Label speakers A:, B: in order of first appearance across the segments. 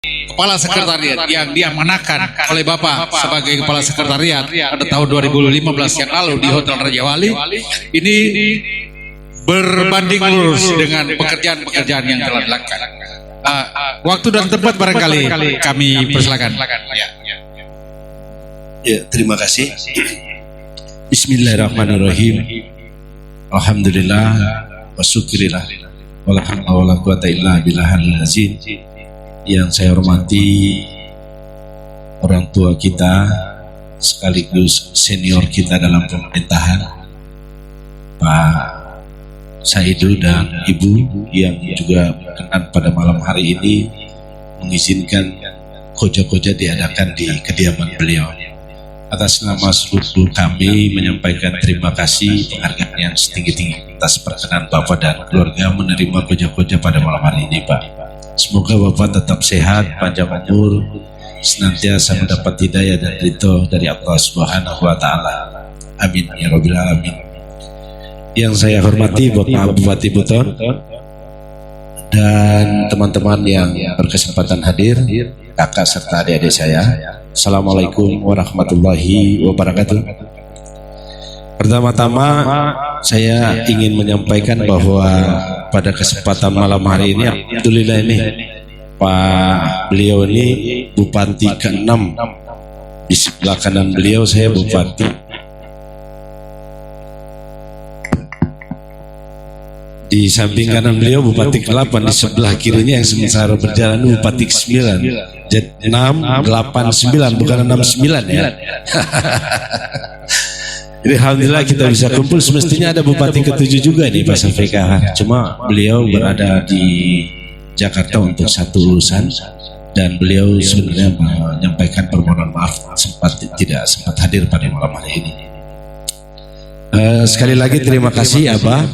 A: kepala sekretariat yang diamanahkan oleh Bapak sebagai kepala sekretariat pada tahun 2015 yang lalu di Hotel Raja Wali ini berbanding lurus dengan pekerjaan-pekerjaan yang telah dilakukan. Waktu dan tempat barangkali kami persilakan.
B: Ya, terima kasih. Bismillahirrahmanirrahim. Alhamdulillah wa syukurillah. Wala haula wala quwata illa billahil azim. Yang saya hormati orang tua kita sekaligus senior kita dalam pemerintahan, Pak Saidu dan Ibu yang juga berkenan pada malam hari ini mengizinkan koja-koja diadakan di kediaman beliau. Atas nama seluruh kami menyampaikan terima kasih penghargaan yang setinggi-tinggi atas perkenan Bapak dan keluarga menerima koja-koja pada malam hari ini, Pak. Semoga Bapak tetap sehat, panjang umur, senantiasa mendapat hidayah dan ridho dari Allah Subhanahu wa Ta'ala. Amin ya Rabbil Alamin. Yang saya hormati Bapak Bupati Buton dan teman-teman yang berkesempatan hadir, kakak serta adik-adik saya. Assalamualaikum warahmatullahi wabarakatuh. Pertama-tama saya ingin menyampaikan bahwa pada kesempatan malam hari ini alhamdulillah ini Pak beliau ini Bupati ke-6. Di sebelah kanan beliau saya Bupati. Di samping kanan beliau Bupati ke-8, di sebelah kirinya yang sementara berjalan Bupati ke-9. Jadi 6, 8, 9 bukan 69 ya. Jadi alhamdulillah kita bisa kumpul. Semestinya ada Bupati ke-7 juga nih Pak Safika. Cuma beliau berada di Jakarta untuk satu urusan dan beliau sebenarnya menyampaikan permohonan maaf tidak sempat hadir pada malam hari ini. Sekali lagi terima kasih Abah.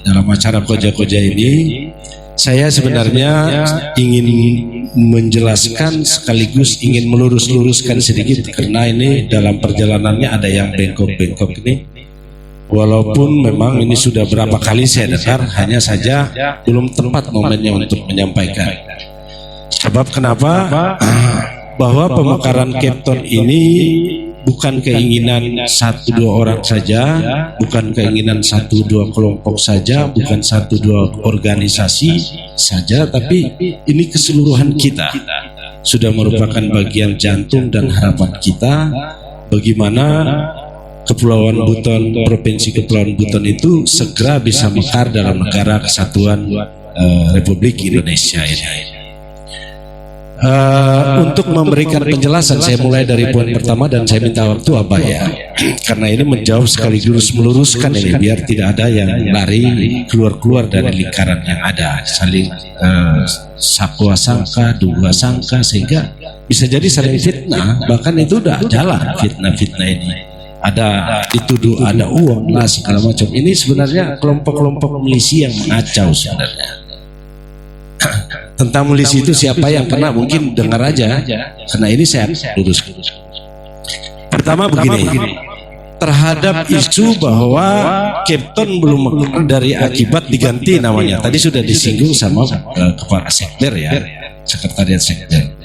B: Dalam acara koja-koja ini saya sebenarnya ingin menjelaskan sekaligus ingin melurus-luruskan sedikit karena ini dalam perjalanannya ada yang bengkok-bengkok ini. Walaupun memang ini sudah berapa kali saya dengar, hanya saja belum tepat momennya untuk menyampaikan. Sebab kenapa? Bahwa pemekaran Kepton ini bukan keinginan 1-2 orang saja, bukan keinginan 1-2 kelompok saja, bukan 1-2 organisasi saja, tapi ini keseluruhan kita. Sudah merupakan bagian jantung dan harapan kita bagaimana Kepulauan Buton, Provinsi Kepulauan Buton itu segera bisa mekar dalam negara kesatuan Republik Indonesia ini. Untuk memberikan penjelasan saya mulai dari poin pertama dan saya minta waktu Abah ya, karena ini menjawab sekaligus meluruskan ini biar tidak ada yang lari keluar dari lingkaran yang ada, saling sakwa sangka, duga sangka, sehingga bisa jadi saling fitnah. Bahkan itu udah jalan fitnah ini, ada dituduh ada uang lah segala macam. Ini sebenarnya kelompok-kelompok milisi yang mengacau sebenarnya. Tentang milisi itu siapa yang kena mungkin dengar aja, karena ini saya lurus. Pertama begini, terhadap isu bahwa Kepton belum mekar dari akibat diganti namanya, tadi sudah disinggung sama Kepala Sekber ya, Sekretariat Sekber.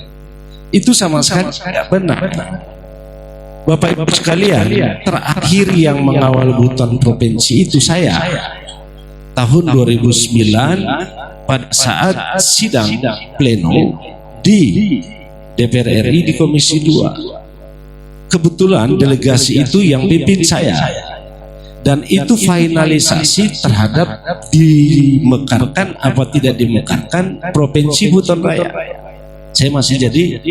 B: Itu sama sekali tidak benar. Bapak Ibu sekalian, terakhir yang mengawal Buton Provinsi itu saya tahun 2009 pada saat sidang pleno di DPR RI di Komisi 2. Kebetulan delegasi itu yang pimpin saya, dan itu finalisasi terhadap dimekarkan apa tidak dimekarkan Provinsi Buton Raya. Saya masih jadi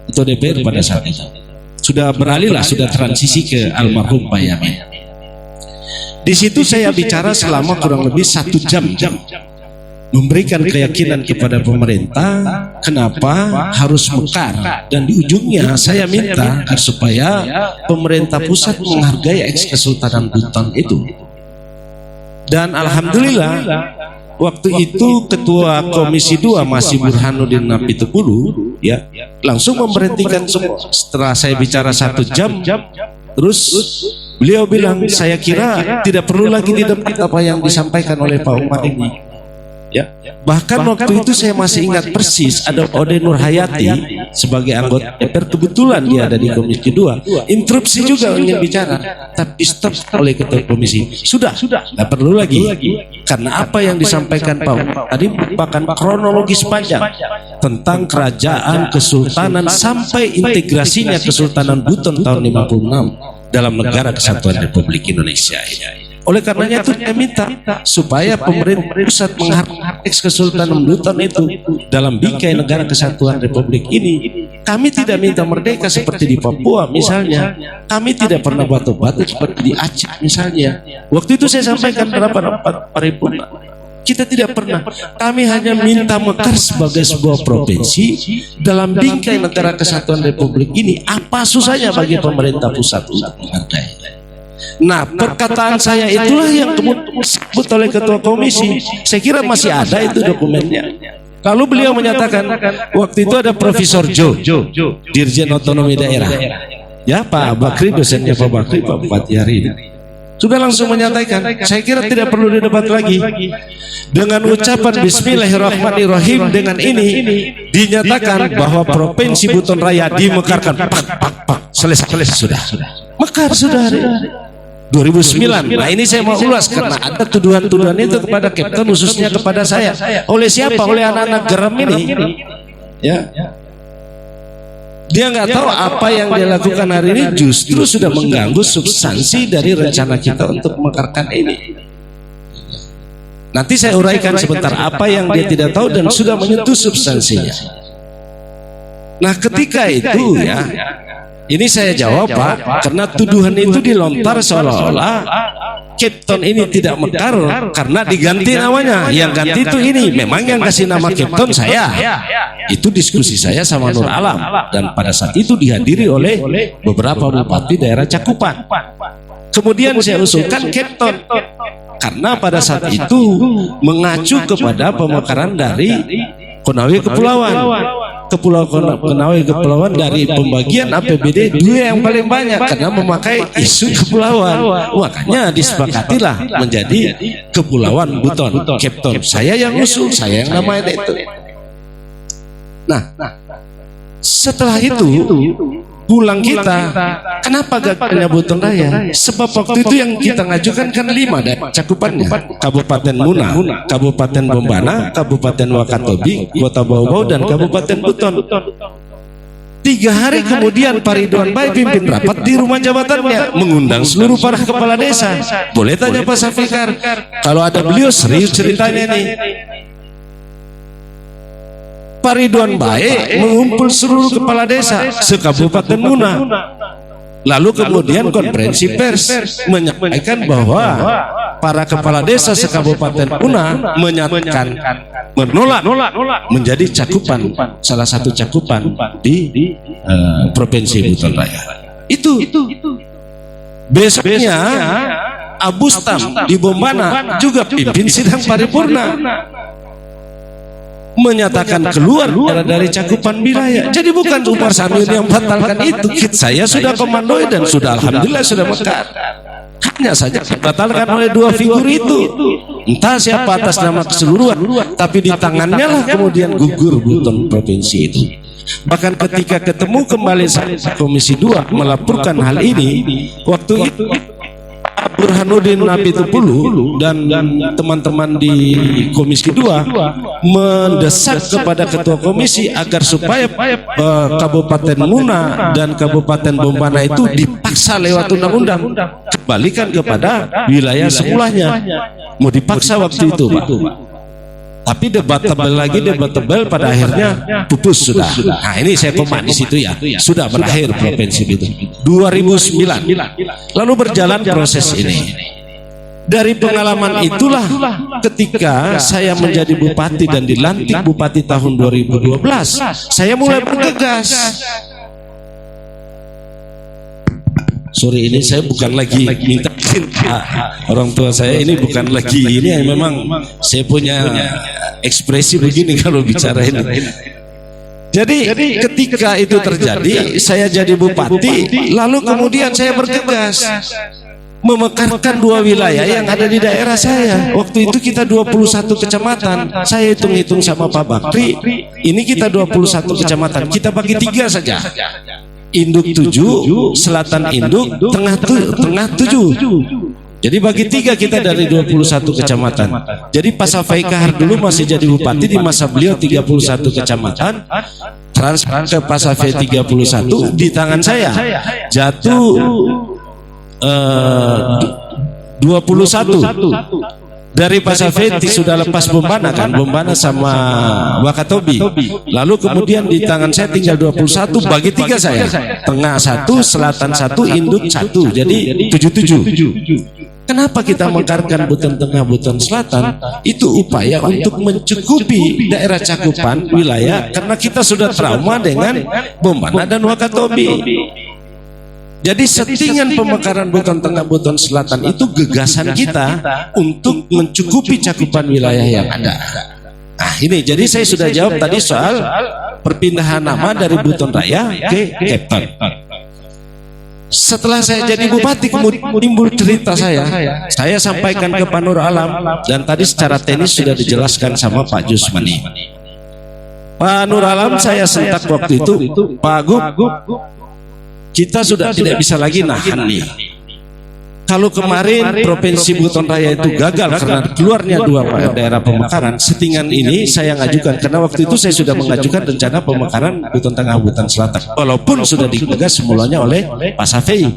B: ketua DPR pada saat itu. Sudah beralih lah, sudah transisi ke almarhum Pak Yamin. Di situ saya bicara selama kurang lebih 1 jam, memberikan keyakinan kepada pemerintah kenapa harus mekar, dan di ujungnya saya minta supaya pemerintah pusat menghargai eks-kesultanan Buton itu. Dan alhamdulillah waktu itu ketua Komisi 2 masih Burhanuddin Napitupulu ya, langsung memberhentikan semua. Setelah saya bicara 1 jam, terus beliau bilang, saya kira tidak perlu lagi didebat apa yang disampaikan oleh Pak Umar ini. Ya, bahkan waktu itu saya masih ingat persis ada Ode Nurhayati sebagai anggota DPR, kebetulan dia ada di Komisi 2, interupsi juga ingin bicara, tapi stop oleh ketua komisi. Sudah, nggak perlu lagi, karena apa yang disampaikan Pak tadi merupakan kronologis panjang tentang kerajaan kesultanan sampai integrasinya Kesultanan Buton tahun 56 dalam negara kesatuan Republik Indonesia ini. Oleh karenanya itu saya minta supaya pemerintah pusat menghargai Kesultanan Buton itu dalam bingkai negara kesatuan Republik ini. Kami tidak minta merdeka seperti di Papua misalnya. Kami tidak pernah batu-batu seperti di Aceh misalnya. Waktu itu saya sampaikan dalam rapat paripurna. Kita tidak pernah. Kami hanya minta mekar sebagai sebuah provinsi dalam bingkai negara kesatuan Republik ini. Apa susahnya bagi pemerintah pusat untuk menghargai? Nah, perkataan saya itulah yang kemudian disebut oleh ketua komisi. Saya kira masih ada itu dokumennya. Lalu beliau menyatakan, waktu itu ada Profesor Jo, Dirjen Otonomi Daerah. Ya, Pak Bakri, dosennya Pak Bakri, Pak Bupati hari ini. Sudah langsung menyatakan, saya kira tidak perlu didebat lagi. Dengan ucapan Bismillahirrahmanirrahim, dengan ini dinyatakan bahwa Provinsi Buton Raya dimekarkan. Selesai, sudah. Mekar sudah. 2009. Nah ini saya mau ulas karena ada tuduhan-tuduhan itu kepada Kapten, khususnya kepada saya. Oleh siapa? Oleh anak-anak geram ini. Ya. Dia nggak tahu apa yang dia lakukan hari ini justru sudah mengganggu substansi dari rencana kita untuk memekarkan ini. Nanti saya uraikan sebentar apa yang dia tidak tahu dan sudah menyentuh substansinya. Nah ketika itu ya, ini saya jawab Pak, karena tuduhan itu dilontar seolah-olah Kapten ini tidak mekar karena diganti namanya. Yang ganti itu ini, memang yang kasih nama Kapten saya. Itu diskusi saya sama Nur Alam, dan pada saat itu dihadiri oleh beberapa bupati daerah cakupan. Kemudian saya usulkan Kapten karena pada saat itu mengacu kepada pemekaran dari Konawe Kepulauan. Konawe Kepulauan dari pembagian APBD dua yang paling banyak karena memakai isu kepulauan. Makanya disepakatilah menjadi Kepulauan Buton, Kapten. Saya yang usul, saya yang namanya itu. Nah, setelah itu pulang kita, kenapa gagalnya Buton Raya? Sebab waktu itu yang kita ngajukan kan 5 dan cakupannya: Kabupaten Muna, Kabupaten Bombana, Kabupaten Wakatobi, Kota Bau-Bau, dan Kabupaten Buton. 3 hari kemudian Pak Ridwan Baik pimpin rapat di rumah jabatannya, mengundang seluruh para kepala desa. Boleh tanya Pak Safikar, kalau ada beliau serius ceritanya nih. Pak Ridwan Baik mengumpul seluruh kepala desa se-Kabupaten Muna. Lalu kemudian konferensi pers menyampaikan bahwa para kepala desa se-Kabupaten Muna menyatakan menolak menjadi cakupan, salah satu cakupan di Provinsi Buton Raya. Itu besoknya Abustam di Bombana juga pimpin sidang paripurna, menyatakan keluar dari cakupan wilayah. Jadi bukan Umar Samir yang batalkan itu, saya sudah komandoi dan sudah alhamdulillah sudah mekar. Hanya saja dibatalkan oleh 2 figur itu, entah siapa atas nama keseluruhan, tapi di tangannya lah kemudian gugur Buton provinsi itu. Bahkan ketika ketemu kembali Komisi 2 melaporkan hal ini, waktu itu Burhanuddin Napitupulu dan teman-teman di Komisi 2 mendesak kepada ketua komisi agar supaya Kabupaten Muna dan Kabupaten Bombana itu dipaksa lewat undang-undang kembalikan kepada wilayah semulanya. Mau dipaksa waktu itu Pak. Tapi debatable pada akhirnya pupus sudah. Nah ini saya komen di situ ya, sudah berakhir provinsi itu 2009. Lalu berjalan proses ini. Dari pengalaman itulah ketika saya menjadi bupati dan dilantik bupati tahun 2012, saya mulai bergegas. Sorry, ini saya bukan lagi minta izin orang tua saya, ini bukan lagi ini, memang saya punya ekspresi begini kalau bicara ini. Jadi ketika itu terjadi, saya jadi bupati, lalu kemudian saya bergegas. memekarkan 2 wilayah yang ada di daerah saya. Waktu itu kita 21 kecamatan. Saya hitung-hitung sama Pak Bakri, ini kita 21 kecamatan. Kita bagi 3 saja. Induk 7, selatan induk, tengah 7. Jadi bagi 3 kita dari 21 kecamatan. Jadi Pak Safai Kahar dulu masih jadi bupati, di masa beliau 31 kecamatan, transfer ke Pak Safai 31, di tangan saya jatuh 21. Dari Pak Safai sudah lepas Bombana kan, Bombana sama Wakatobi. Lalu kemudian di tangan saya tinggal 21, bagi 3 saya. Tengah 1, selatan 1, induk 1. Jadi 77. Kenapa kita mekarkan Buton Tengah, Buton Selatan? Itu upaya untuk mencukupi daerah cakupan wilayah, karena kita sudah trauma dengan Bombana dan Wakatobi. Jadi settingan pemekaran Buton Tengah, Buton Selatan itu gagasan kita untuk mencukupi cakupan wilayah yang ada. Nah ini, jadi saya sudah jawab tadi soal perpindahan nama dari Buton Raya ke Kepton. Setelah saya jadi bupati, kemudian timbul cerita saya sampaikan ke Pak Nur Alam, dan tadi secara teknis sudah dijelaskan sama Pak Jusmani. Pak Nur Alam saya sentak waktu itu, Pak Gub, kita sudah tidak bisa lagi nahan nih. Kalau kemarin Provinsi Buton Raya itu gagal karena keluarnya 2 daerah pemekaran, settingan ini saya ngajukan, karena waktu itu saya sudah mengajukan rencana pemekaran Buton Tengah, Buton Selatan, walaupun sudah digagas semulanya oleh Pak Safei.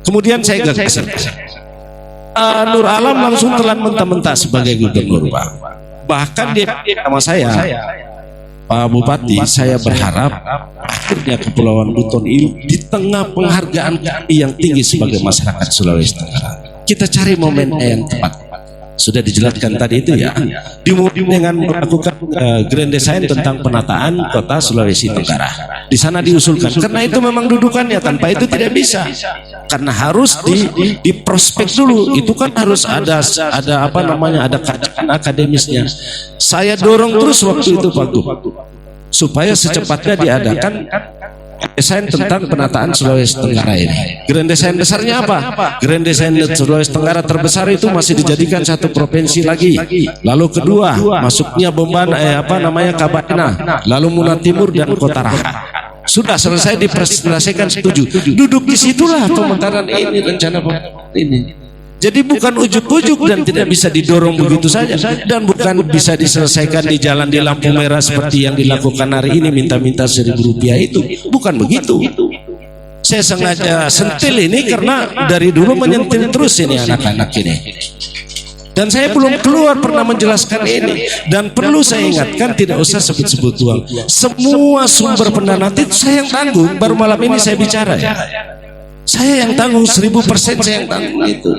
B: Kemudian saya gagas, Nur Alam langsung telan mentah-mentah sebagai gubernur, Pak. Bahkan dia sama saya, Pak Bupati, saya berharap akhirnya Kepulauan Buton ini di tengah penghargaan yang tinggi sebagai masyarakat Sulawesi Tenggara, kita cari momen yang tepat. Sudah dijelaskan tadi itu ya, dimulai dengan melakukan grand design tentang penataan kota Sulawesi Tenggara. Di sana diusulkan, karena itu memang dudukannya, tanpa itu tidak bisa. Karena harus di prospek dulu, itu kan harus ada apa namanya, ada kajian akademisnya. Saya dorong terus waktu itu Pak Gub, supaya secepatnya diadakan desain tentang penataan Sulawesi Tenggara ini. Grand desain besarnya apa? Grand desain Sulawesi Tenggara terbesar itu masih dijadikan 1 provinsi lagi. Lalu kedua, masuknya Bombana, Kabana, lalu Muna Timur dan Kota Raha. Sudah selesai dipresentasikan, setuju. Duduk di situlah pemekaran ini, rencana pemekaran ini. Jadi bukan ujuk-ujuk dan tidak bisa didorong begitu saja, dan bukan bisa diselesaikan di jalan di lampu merah seperti yang dilakukan hari ini, minta-minta Rp1.000 itu. Bukan begitu. Saya sengaja sentil ini karena dari dulu menyentil terus ini anak-anak ini. Dan saya belum keluar pernah menjelaskan ini. Dan perlu saya ingatkan, tidak usah sebut-sebut uang. Semua sumber pendanaan itu saya yang tanggung. Baru malam ini saya bicara ya. Saya yang tanggung 1000%, saya yang tanggung itu.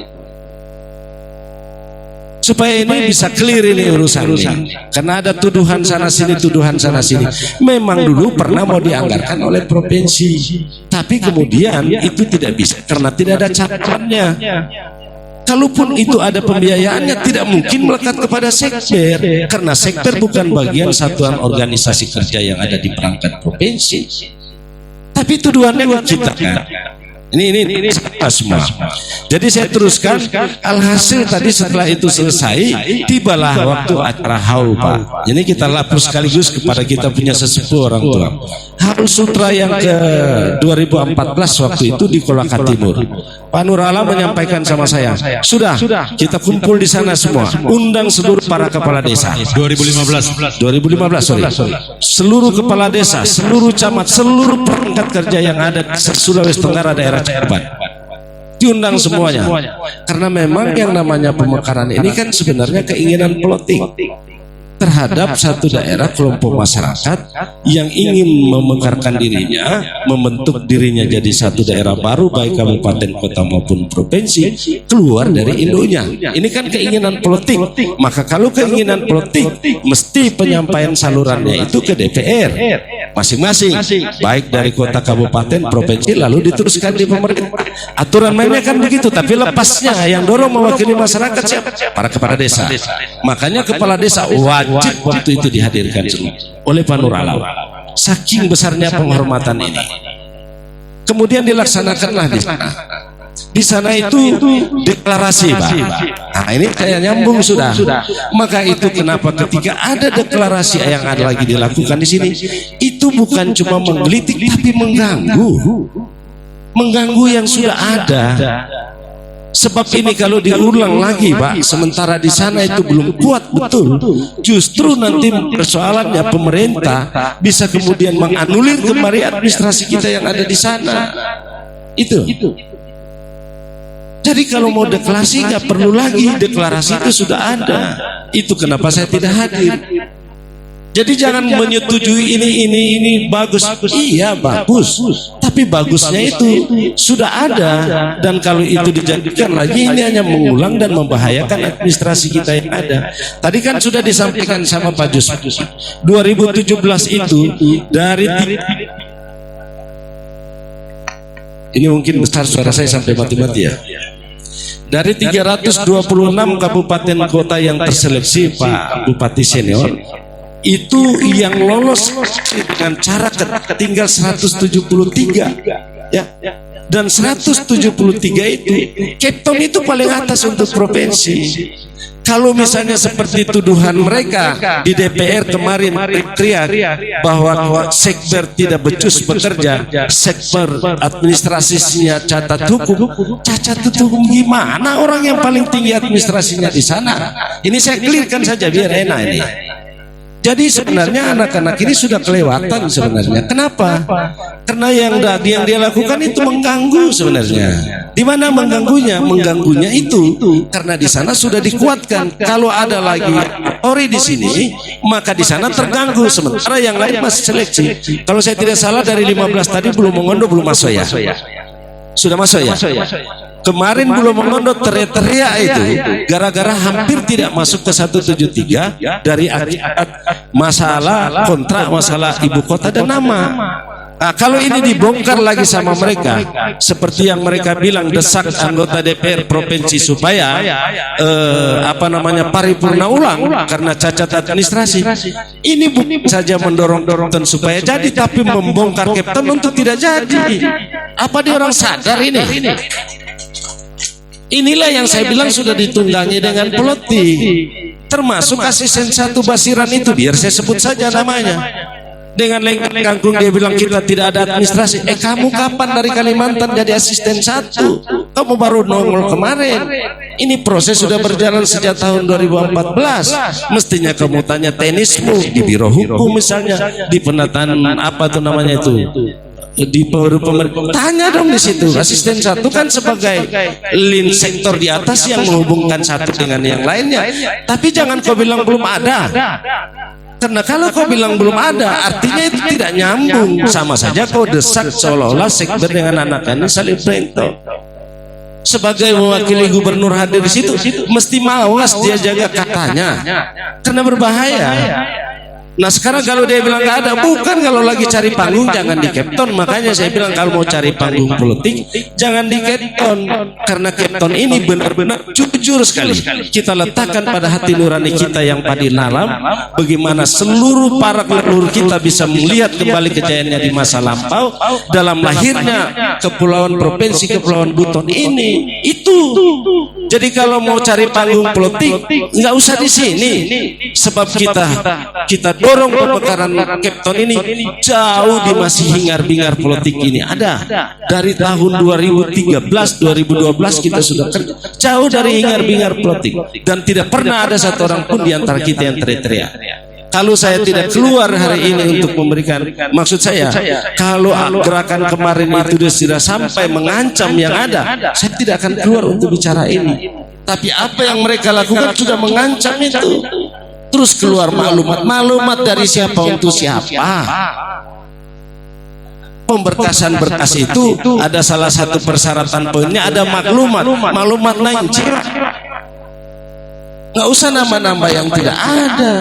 B: Supaya ini bisa clear ini urusannya, karena ada tuduhan sana sini, tuduhan sana sini. Memang dulu pernah mau dianggarkan oleh provinsi, tapi kemudian itu tidak bisa karena tidak ada catatannya. Kalaupun itu ada pembiayaannya, tidak mungkin melekat kepada sekber, karena sekber bukan bagian satuan organisasi kerja yang ada di perangkat provinsi. Tapi tuduhannya buat kita kan. Ini semua. Jadi saya teruskan, alhasil tadi setelah itu selesai, tibalah waktu acara HAU, Pak. Jadi kita lapor sekaligus kepada kita punya sesepuh orang tua. HAU Sutra yang ke 2014 waktu itu di Kolaka Timur. Pak Nur Alam menyampaikan sama saya, sudah kita kumpul di sana semua, undang seluruh para kepala desa. 2015 sorry. Seluruh kepala desa, seluruh camat, seluruh perangkat kerja yang ada di Sulawesi Tenggara daerah cakupan, diundang semuanya. Karena memang yang namanya pemekaran ini kan sebenarnya keinginan politik terhadap satu daerah, kelompok masyarakat yang ingin memekarkan dirinya, membentuk dirinya jadi satu daerah baru, baik kabupaten, kota maupun provinsi, keluar dari induknya. Ini kan keinginan politik. Maka kalau keinginan politik, mesti penyampaian salurannya itu ke DPR masing-masing, baik dari kota, kabupaten, provinsi, lalu diteruskan di pemerintah. Aturan mainnya kan begitu. Tapi lepasnya yang dorong mewakili masyarakat siapa? Para kepala desa. Makanya kepala desa wajib waktu itu dihadirkan semua oleh Pak Nur Alam. Saking besarnya penghormatan ini, kemudian dilaksanakanlah di sana. Di sana itu deklarasi, Pak. Nah, ini kayak nyambung sudah. Maka itu kenapa ketika ada deklarasi yang ada lagi dilakukan di sini, itu bukan cuma menggelitik tapi mengganggu yang sudah ada. Sebab ini kalau diulang lagi, Pak, sementara di sana itu belum kuat betul, justru nanti persoalannya pemerintah bisa kemudian menganulir kembali administrasi kita yang ada di sana. Itu. Jadi kalau mau deklarasi nggak perlu lagi, deklarasi itu sudah ada. Itu kenapa saya tidak hadir. Jadi jangan menyetujui ini bagus. Iya bagus, tapi bagusnya itu sudah ada. Dan kalau itu dijadikan lagi, ini hanya mengulang dan membahayakan administrasi kita yang ada. Tadi kan sudah disampaikan sama Pak Jus, 2017 itu dari ini mungkin besar suara saya sampai mati-mati ya. Dari 326 kabupaten kota yang terseleksi Pak Bupati senior, itu yang lolos dengan cara tinggal 173 ya. Dan 173 itu Kepton itu paling atas untuk provinsi. Kalau misalnya seperti tuduhan mereka di DPR kemarin teriak bahwa Sekber tidak becus bekerja, Sekber administrasinya cacat hukum gimana orang yang paling tinggi administrasinya di sana? Ini saya clearkan saja biar enak ini. Jadi sebenarnya anak-anak ini sudah kelewatan sebenarnya. Kenapa? Karena yang dia lakukan itu mengganggu sebenarnya. Di mana mengganggunya? Mengganggunya itu karena di sana sudah dikuatkan. Kalau ada lagi ori di sini, maka di sana terganggu. Sementara yang lain masih seleksi. Kalau saya tidak salah dari 15 tadi belum mengondo, belum masuk ya. Sudah masuk ya. Kemarin belum mengondo teriak-teriak itu gara-gara hampir tidak masuk ke 173 dari masalah kontrak, masalah ibu kota dan nama. Nah, kalau ini dibongkar lagi sama mereka, seperti yang mereka bilang desak anggota DPR provinsi supaya paripurna ulang karena cacat administrasi. Ini bukan saja mendorong supaya jadi, tapi membongkar Kepton untuk tidak jadi. Apa dia orang sadar ini? Inilah yang saya bilang sudah ditunggangi dengan politik, termasuk asisten satu Basiran itu, biar saya sebut saja namanya. Dengan lengkap kangkung dia bilang kita tidak ada administrasi. Kamu kapan dari Kalimantan jadi asisten satu? Kamu baru nongol kemarin. Ini proses sudah berjalan sejak tahun 2014. Mestinya kamu tanya tenismu di biro hukum misalnya, di penataan apa tuh namanya itu, di pemerintah, tanya dong di situ. Asisten satu kan sebagai link sektor di atas yang menghubungkan satu dengan yang lainnya. Tapi jangan kau bilang belum ada, karena kalau kau bilang belum ada artinya itu tidak nyambung. Sama saja kau desak seolah-olah Sekber dengan anak-anak saling berantem. Sebagai mewakili gubernur hadir di situ, mesti mawas dia jaga katanya, karena berbahaya. Nah sekarang kalau dia bilang nggak ada, bukan kalau lagi cari panggung jangan di Kepton. Makanya saya bilang kalau mau cari panggung politik jangan di Kepton, karena Kepton ini benar-benar jujur sekali kita letakkan pada hati nurani kita yang padi nalam, bagaimana seluruh para leluhur kita bisa melihat kembali kejayaannya di masa lampau dalam lahirnya kepulauan provinsi Kepulauan Buton ini. Itu jadi kalau mau cari panggung politik nggak usah di sini, sebab kita dorong pemekaran Kepton ini jauh di masih hingar-bingar politik ini. Ada dari tahun 2013 2012 kita sudah kerja jauh dari hingar-bingar politik, dan tidak pernah ada satu orang pun di antara kita yang teriak-teriak. Kalau saya tidak keluar hari ini untuk memberikan, maksud saya kalau gerakan kemarin itu sudah sampai mengancam yang ada, saya tidak akan keluar untuk bicara ini. Tapi apa yang mereka lakukan sudah mengancam itu. Terus keluar maklumat dari siapa untuk siapa. Pemberkasan berkas itu ada salah satu persyaratan poinnya ada maklumat lancip. Nggak usah nambah-nambah yang tidak ada.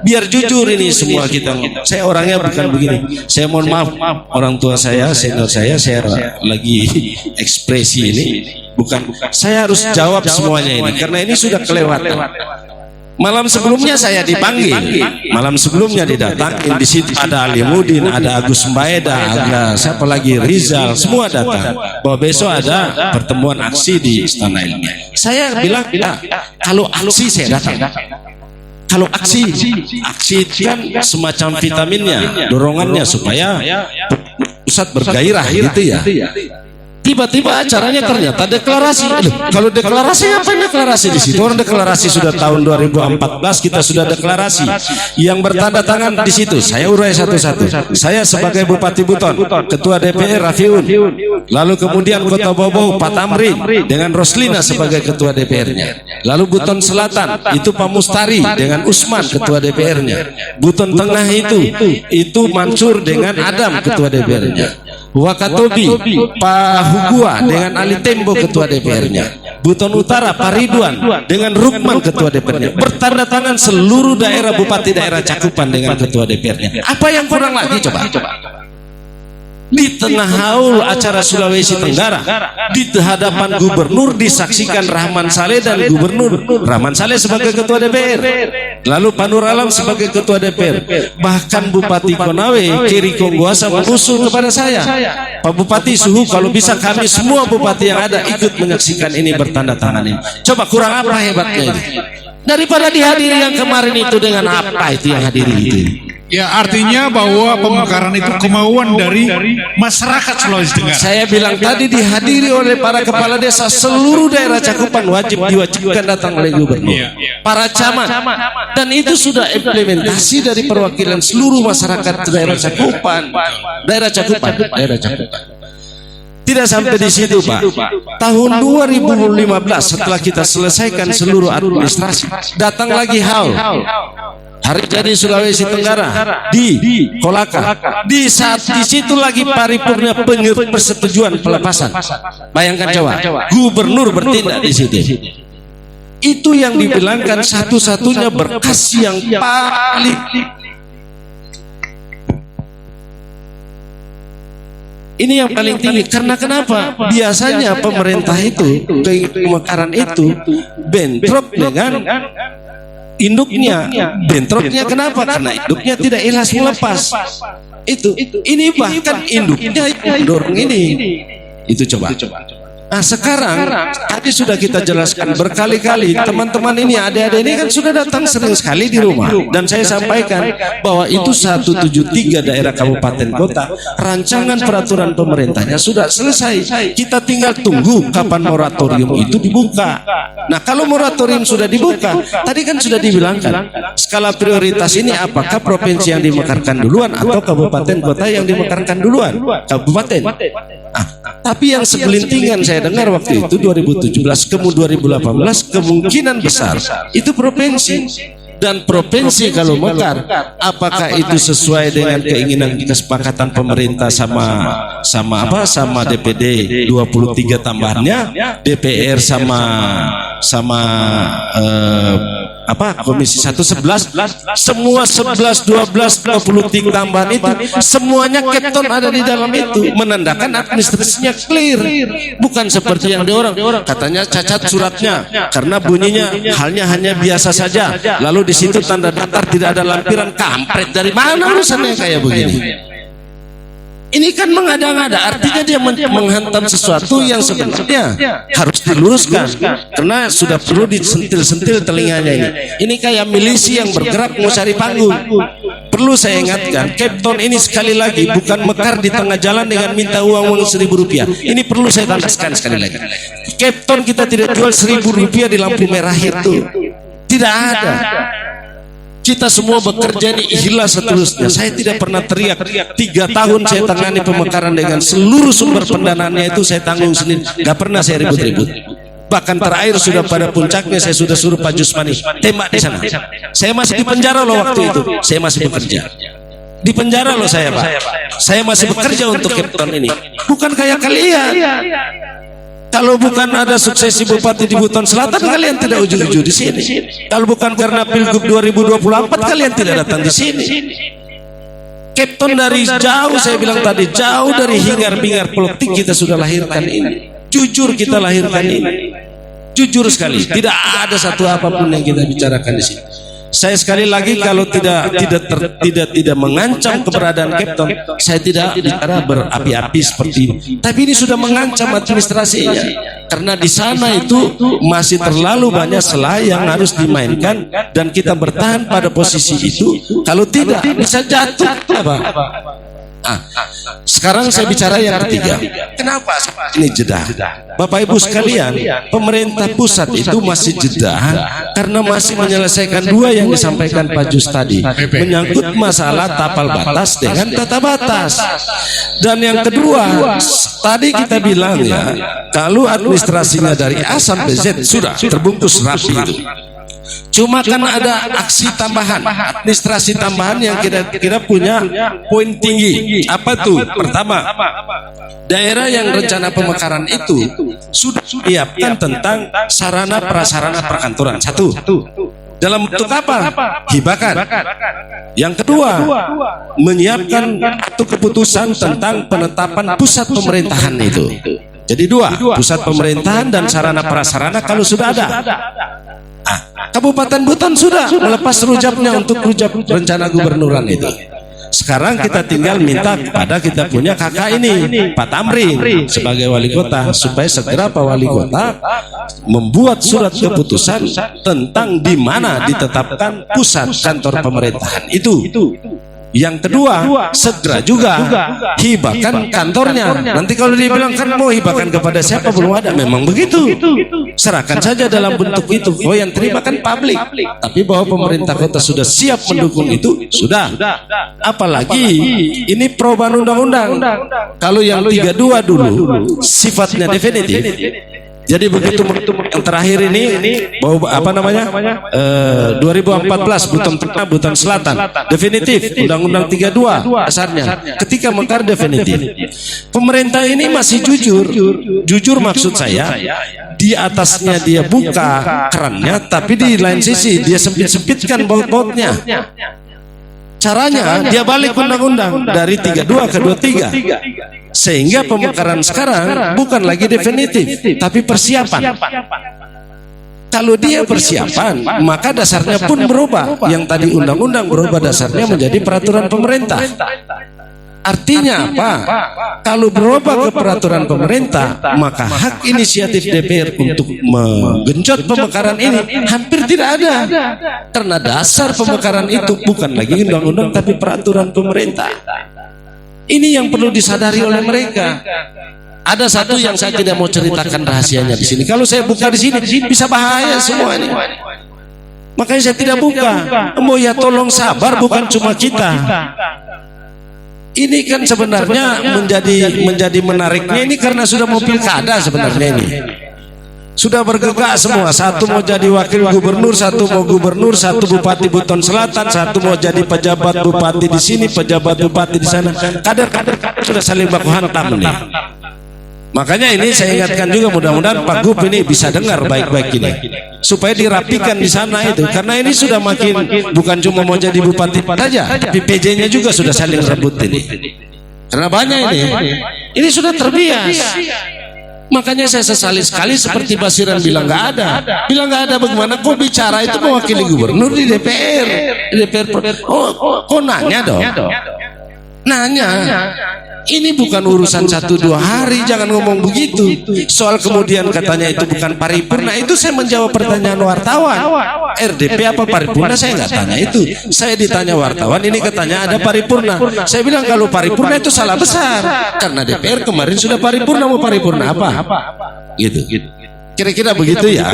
B: Biar jujur ini semua kita. Saya orangnya bukan begini. Saya mohon maaf orang tua saya, senior saya lagi ekspresi ini. Bukan. Saya harus jawab semuanya ini karena ini sudah kelewatan. Malam sebelumnya saya dipanggil, malam sebelumnya didatangin, di situ ada Alimuddin, ada Agus Mbaeda, ada siapa lagi, Rizal, semua datang. Bahwa besok ada pertemuan aksi di Istana Ilmiah. Saya bilang, kalau aksi saya datang. Kalau aksi kan semacam vitaminnya, dorongannya supaya pusat bergairah gitu ya. Tiba-tiba acaranya ternyata deklarasi. Kalau deklarasi apa deklarasi di situ? Orang deklarasi sudah tahun 2014 kita sudah deklarasi. Yang bertanda tangan di situ saya urai satu-satu. Saya sebagai Bupati Buton, Ketua DPR Rafiun, lalu kemudian Kota Bobo Pak Tamrin dengan Roslina sebagai Ketua DPR-nya. Lalu Buton Selatan itu Pak Mustari dengan Usman Ketua DPR-nya. Buton Tengah itu Mansur dengan Adam Ketua DPR-nya. Wakatobi Pak Hugua dengan Ali Tembo Ketua DPR-nya. Buton Utara Pak Ridwan dengan Rukman Ketua DPR-nya. Bertanda tangan seluruh daerah bupati daerah cakupan dengan Ketua DPR-nya. Apa yang kurang lagi coba? Di tengah haul acara Sulawesi Tenggara, di hadapan gubernur disaksikan Rahman Saleh dan gubernur Rahman Saleh sebagai ketua DPR, lalu Pak Nur Alam sebagai ketua DPR, bahkan Bupati Konawe Kiri Kongguasa mengusul kepada saya, Pak Bupati Suhu kalau bisa kami semua bupati yang ada ikut menyaksikan ini, bertanda tangan ini. Coba kurang apa hebatnya ini? Daripada dihadiri yang kemarin itu dengan apa itu yang hadiri itu?
A: Ya, artinya bahwa pemekaran itu kemauan dari masyarakat Sulawesi Tenggara.
B: Saya bilang tadi dihadiri oleh para kepala desa seluruh daerah cakupan, diwajibkan datang oleh gubernur, para camat, dan itu sudah implementasi dari perwakilan seluruh masyarakat daerah cakupan. Tidak sampai di situ, Pak. Tahun 2015 setelah kita selesaikan seluruh administrasi, datang lagi haul Hari Jadi Sulawesi Tenggara di Kolaka. Di saat di situ lagi paripurna persetujuan pelepasan. Bayangkan coba, gubernur bertindak di situ. Itu yang dibilangkan satu-satunya berkas yang paling. Ini yang paling tinggi. Karena kenapa? Biasanya pemerintah itu pemekaran itu bentrok dengan induknya. Bentroknya kenapa? Karena induknya tidak ikhlas melepas. Ini bahkan induknya mendorong ini. Itu coba. Nah sekarang tadi sudah kita jelaskan berkali-kali, teman-teman ini, adik-adik ini kan sudah datang sering sekali di rumah, dan saya sampaikan bahwa itu 173 daerah kabupaten kota rancangan peraturan pemerintahnya sudah selesai. Kita tinggal tunggu kapan moratorium itu dibuka. Nah kalau moratorium sudah dibuka, tadi kan sudah dibilangkan skala prioritas ini apakah provinsi yang dimekarkan duluan atau kabupaten kota yang dimekarkan duluan? Kabupaten. Tapi yang segelintingan saya dengar waktu itu 2017 kemudian 2018 kemungkinan besar itu provinsi. Dan provinsi kalau mekar, apakah itu sesuai dengan keinginan kesepakatan pemerintah sama DPD 23 tambahannya, DPR Komisi 1 11, semua 11, 12, 23 tambahan itu semuanya Kepton ada di dalam itu, menandakan administrasinya clear, bukan seperti yang orang katanya cacat suratnya karena bunyinya hanya biasa saja, lalu di situ tanda daftar tidak ada lampiran. Kampret, dari mana urusannya kayak begini? Ini kan mengada-ngada, artinya dia menghantam sesuatu yang sebenarnya harus diluruskan, karena sudah perlu disentil-sentil telinganya ini. Ini kayak milisi yang bergerak mau cari panggung. Perlu saya ingatkan, Kepton ini sekali lagi bukan mekar di tengah jalan dengan minta uang Rp1.000. Ini perlu saya tandaskan sekali lagi. Kepton kita tidak jual Rp1.000 di lampu merah itu, tidak ada. Kita semua bekerja ini ikhlas seterusnya. Saya tidak pernah teriak. 3 tahun saya tangani pemekaran dengan seluruh sumber pendanaannya itu saya tanggung sendiri. Gak pernah saya ribut-ribut. Bahkan terakhir sudah pada puncaknya saya sudah suruh Pak Jusmani tembak di sana. Saya masih di penjara loh waktu itu. Saya masih bekerja di penjara loh saya, Pak. Saya masih bekerja untuk Kepton ini. Bukan kayak kalian. Kalau bukan ada suksesi bupati di Buton Selatan, kalian tidak ujung-ujung di sini. Kalau bukan karena Pilgub 2024, kalian tidak datang di sini. Kepton dari jauh, saya bilang tadi, jauh dari hingar-bingar politik kita sudah lahirkan ini. Jujur kita lahirkan ini. Jujur sekali, tidak ada satu apapun yang kita bicarakan di sini. Saya sekali lagi kalau tidak mengancam keberadaan Kepton, saya tidak bicara berapi-api seperti ini. Tapi ini sudah mengancam administrasinya, karena di sana itu masih terlalu banyak celah yang harus dimainkan dan kita bertahan pada posisi itu. Kalau tidak bisa jatuh, Pak. Sekarang saya bicara yang ketiga. Kenapa ini jeda? Bapak Ibu sekalian, pemerintah pusat itu masih jeda karena masih menyelesaikan dua yang disampaikan Pak Jus tadi, menyangkut masalah tapal batas dengan tata batas. Dan yang kedua, tadi kita bilang ya, kalau administrasinya dari A sampai Z sudah terbungkus rapi itu. Cuma kan ada aksi tambahan, administrasi tambahan yang kira-kira punya poin tinggi. Apa tuh? Pertama, daerah yang rencana pemekaran itu sudah siapkan tentang sarana prasarana perkantoran. Satu, dalam bentuk apa? Hibakan. Yang kedua, menyiapkan satu keputusan tentang penetapan pusat pemerintahan itu. Jadi dua, pusat pemerintahan dan sarana prasarana kalau sudah ada. Kabupaten Buton sudah melepas rujapnya untuk rujap rencana gubernuran itu. Sekarang kita tinggal minta kepada kita punya kakak ini, Pak Tamrin sebagai wali kota, supaya segera Pak Wali Kota membuat surat keputusan tentang di mana ditetapkan pusat kantor pemerintahan itu. Yang kedua, segera juga hibakan kantornya. Nanti kalau dia bilang kan mau hibakan kepada siapa, belum ada, memang begitu. Serahkan saja dalam bentuk itu. Oh, yang terima kan publik. Tapi bahwa pemerintah kota sudah siap mendukung itu, sudah. Apalagi ini perubahan undang-undang. Kalau yang 32 dulu sifatnya definitif. Jadi begitu yang terakhir ini bahwa apa namanya 2014 Buton Tengah Buton Selatan definitif Undang-Undang 32 dasarnya ketika mekar definitif. Pemerintah ini masih jujur maksud saya, di atasnya dia buka kerannya, tapi di lain sisi dia sempit-sempitkan baut-bautnya. Caranya dia balik undang-undang dari 32 ke 23. Sehingga pemekaran sekarang bukan lagi definitif, tapi persiapan. Kalau dia persiapan, maka dasarnya pun berubah. Yang tadi undang-undang berubah dasarnya menjadi peraturan pemerintah. Artinya apa? Kalau berubah ke peraturan pemerintah, maka hak inisiatif DPR untuk menggenjot pemekaran ini hampir tidak ada. Karena dasar pemekaran itu bukan lagi undang-undang tapi peraturan pemerintah. Ini yang perlu disadari oleh mereka. Ada satu yang saya tidak mau ceritakan rahasianya di sini. Kalau saya buka di sini bisa bahaya semua ini. Makanya saya tidak buka. Oh ya, tolong sabar, bukan cuma kita. Ini kan sebenarnya menjadi menariknya ini karena sudah mau pilkada sebenarnya ini. Sudah bergerak semua, satu mau jadi wakil gubernur, satu mau gubernur, satu bupati Buton Selatan, satu mau jadi pejabat bupati di sini, pejabat bupati di sana. Kader-kader sudah saling baku hantam nih. Makanya ini saya ingatkan juga, mudah-mudahan Pak Gub ini bisa dengar baik-baik ini, supaya dirapikan di sana itu, karena ini sudah makin bukan cuma mau jadi bupati saja, tapi PJ-nya juga sudah saling rebut ini. Karena banyak ini sudah terbias. Makanya saya sesali sekali seperti Basiran bilang nggak ada. Bilang nggak ada bagaimana? Kok bicara itu mewakili gubernur di DPR. Oh, kok nanya dong? Nanya. Ini bukan urusan 1-2 hari, jangan ngomong begitu. Soal kemudian katanya itu bukan paripurna, itu saya menjawab pertanyaan wartawan. RDP apa paripurna saya nggak tanya itu. Saya ditanya wartawan, ini katanya ada paripurna. Saya bilang kalau paripurna itu salah besar, karena DPR kemarin sudah paripurna, mau paripurna apa? Gitu. Kira-kira begitu ya.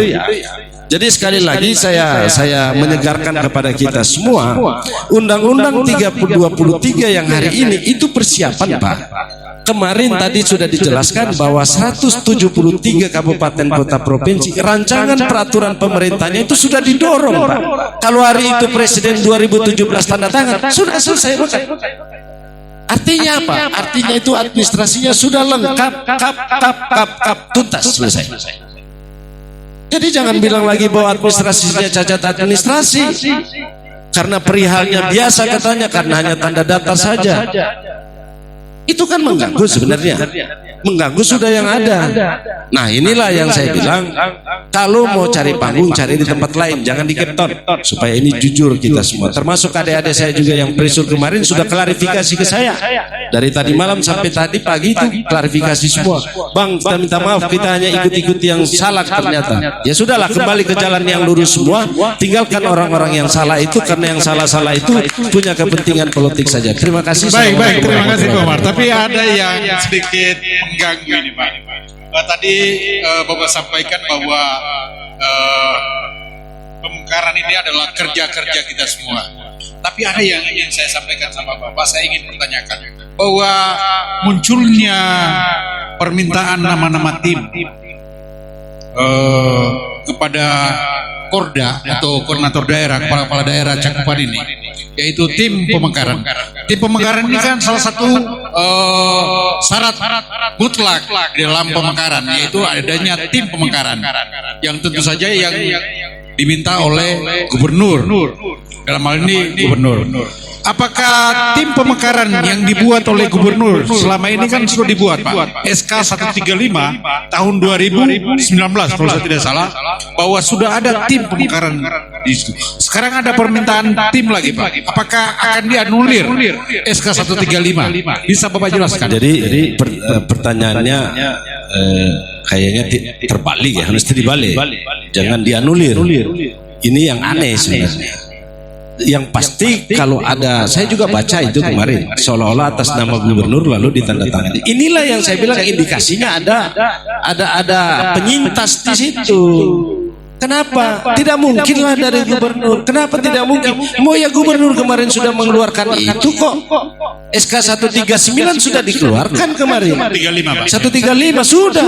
B: Jadi sekali lagi saya menyegarkan kepada kita semua, Undang-Undang 3023 yang hari ini itu persiapan, Pak. Kemarin tadi sudah dijelaskan bahwa 173 kabupaten kota provinsi rancangan peraturan pemerintahnya itu sudah didorong, Pak. Kalau hari itu Presiden 2017 tanda tangan, sudah selesai, Pak. Artinya apa? Artinya itu administrasinya sudah lengkap, tuntas, selesai. Jadi jangan bilang lagi bahwa administrasinya cacat administrasi, karena perihalnya biasa katanya, karena hanya tanda datar saja. Itu kan mengganggu sebenarnya. Mengganggu sudah yang ada. Nah inilah yang saya bilang, kalau mau cari panggung cari di tempat lain, jangan di Kepton, supaya ini jujur kita semua. Termasuk adik-adik saya juga yang presur kemarin sudah klarifikasi ke saya. Dari tadi malam sampai tadi pagi itu klarifikasi semua. Bang, kita minta maaf, kita hanya ikut-ikut yang salah ternyata. Ya sudahlah, kembali ke jalan yang lurus semua. Tinggalkan orang-orang yang salah itu, karena yang salah-salah itu punya kepentingan politik saja. Terima kasih.
A: Baik, terima kasih Pak Umar. Tapi ada yang sedikit mengganggu ini Pak. Tadi Bapak sampaikan bahwa pemekaran ini adalah kerja-kerja kita semua. Tapi ada yang ingin saya sampaikan sama Bapak, saya ingin pertanyakan bahwa munculnya permintaan nama-nama tim kepada Korda atau koordinator daerah, kepala daerah cakupan ini, yaitu tim pemekaran. Tim pemekaran ini kan salah satu syarat mutlak di dalam pemekaran, yaitu adanya tim pemekaran yang tentu saja yang diminta oleh gubernur. Dalam hal ini gubernur. Apakah tim pemekaran yang dibuat oleh gubernur selama ini kan sudah dibuat Pak, SK 135 tahun 2019 kalau saya tidak salah, bahwa sudah ada tim pemekaran di situ. Sekarang ada permintaan tim lagi Pak. Apakah akan dianulir SK 135? Bisa Bapak jelaskan?
B: Jadi pertanyaannya kayaknya terbalik ya, harus dibalik. Jangan dianulir. Ini yang aneh sebenarnya. Yang pasti kalau ada, saya juga baca itu kemarin, seolah-olah atas nama gubernur lalu ditandatangani. Inilah yang saya bilang indikasinya ada penyintas di situ. Kenapa? Tidak mungkinlah dari gubernur. Kenapa tidak mungkin? Mau ya gubernur kemarin sudah mengeluarkan itu kok. SK 139 sudah dikeluarkan kemarin. 135 sudah.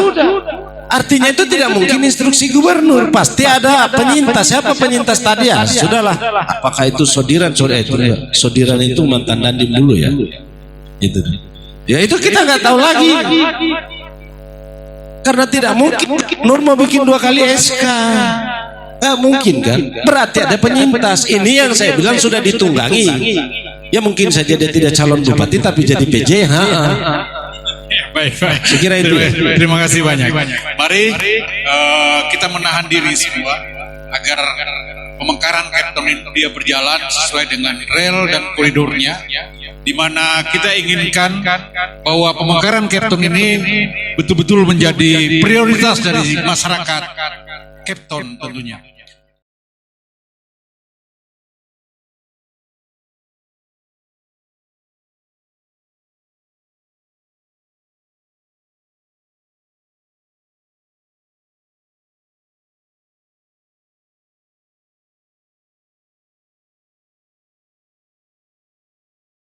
B: Artinya itu tidak mungkin instruksi gubernur, pasti ada penyintas. Siapa penyintas tadi ya? Sudahlah. Apakah itu sodiran? Sodiran itu mantan Dandim dulu ya. Itu. Ya itu kita nggak tahu lagi. Karena tidak mungkin Nur mau bikin 2 kali SK. Nggak mungkin kan? Berarti ada penyintas. Ini yang saya bilang sudah ditunggangi. Ya mungkin saja dia tidak calon bupati tapi jadi PJ.
A: Baik.
B: Saya kira itu.
A: Terima kasih banyak. Mari kita menahan diri semua agar pemekaran Kepton ini dia berjalan sesuai dengan rel dan koridornya, di mana kita inginkan bahwa pemekaran Kepton ini betul-betul menjadi prioritas dari masyarakat Kepton tentunya.